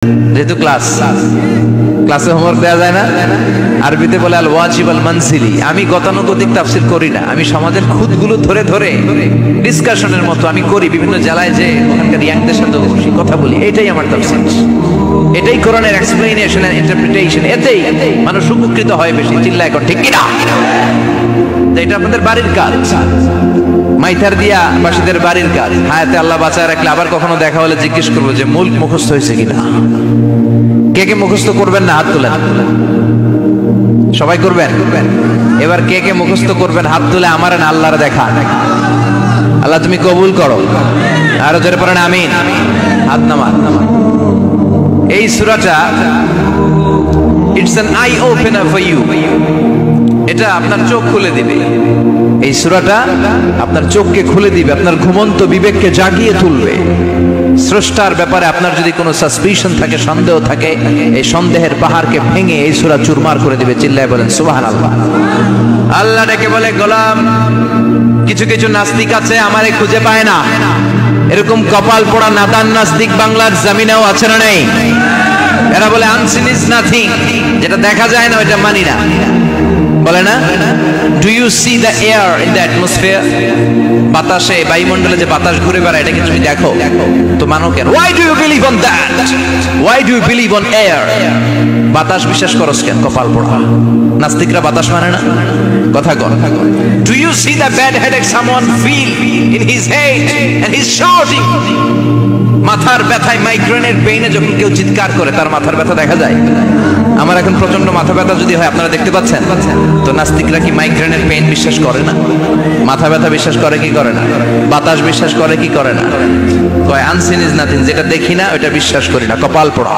যেহেতু ক্লাসে হোমওয়ার্ক দেওয়া যায় না, আরবিতে বলে আল ওয়াজিব আল মানজিলি। আমি গতানুগতিক তাফসীর করি না, আমি সমাজের খুঁতগুলো ধরে ধরে ডিসকাশনের মতো আমি করি, বিভিন্ন জেলায় যে ওখানকার ইয়াংদের সাথে বসি, কথা বলি, এটাই আমার তাফসীর, এটাই কোরআনের এক্সপ্লেনেশন এন্ড ইন্টারপ্রিটেশন। এতেই মানুষ উপকৃত হয় বেশি। চিল্লা এখন ঠিক কিনা? এটা আপনাদের বাড়ির কাজ, মাইথার দিয়া বাসীদের বাড়ির কাজ। হায়াতে আল্লাহ বাঁচায় রাখলে আবার কখনো দেখা হলে জিজ্ঞেস করবো যে মুল্ক মুখস্থ হয়েছে কিনা। কে কে মুখস্থ করবেন না হাত তুলেন। সবাই করবেন? এবার কে কে মুখস্থ করবেন হাত তুলে আমার না আল্লাহর দেখা। আল্লাহ তুমি কবুল করো। আরো জোরে পড়েন আমিন। হাত নামান। এই সূরাটা it's an eye opener for you. এটা আপনার চোখ খুলে দিবে। এই সূরাটা আপনার চোখকে খুলে দিবে, আপনার ঘুমন্ত বিবেককে জাগিয়ে তুলবে। স্রষ্টার ব্যাপারে আপনার যদি কোনো সাসপিশন থাকে, সন্দেহ থাকে, এই সন্দেহের পাহাড়কে ভেঙে এই সূরা চুরমার করে দিবে। চিল্লায় বলেন সুবহানাল্লাহ। আল্লাহ ডেকে বলে, গোলাম, কিছু কিছু নাস্তিক আছে আমারে খুঁজে পায় না। এরকম কপাল পোড়া নাদান নাস্তিক বাংলার জমিনেও আছে না নেই? এরা বলে আনসিন ইজ নাথিং, যেটা দেখা যায় না ওইটা মানি না, বলে না? Do you see the air in the atmosphere? বাতাসে, বায়ুমণ্ডলে যে বাতাস ঘুরে বেড়ায়, এটাকে তুমি দেখো তো মানো কেন? Why do you believe on that? Why do you believe on air? বাতাস বিশ্বাস করস কেন? কপাল পোড়া নাস্তিকরা বাতাস মানে না। কথা কর। Do you see the bad headache someone feel in his head and he is shouting? মাথার ব্যথায়, মাইগ্রেনের পেইনে যখন কেউ চিৎকার করে, তার মাথার ব্যথা দেখা যায়? আমার এখন প্রচন্ড মাথা ব্যথা যদি হয়, আপনারা দেখতে পাচ্ছেন তো, নাস্তিকরা কি মাইগ্রেনের পেইন বিশ্বাস করে না? মাথা ব্যথা বিশ্বাস করে কি করে না? বাতাস বিশ্বাস করে কি করে না? কয় আনসিন ইজ নাথিং, যেটা দেখি না ওটা বিশ্বাস করি না। কপাল পোড়া।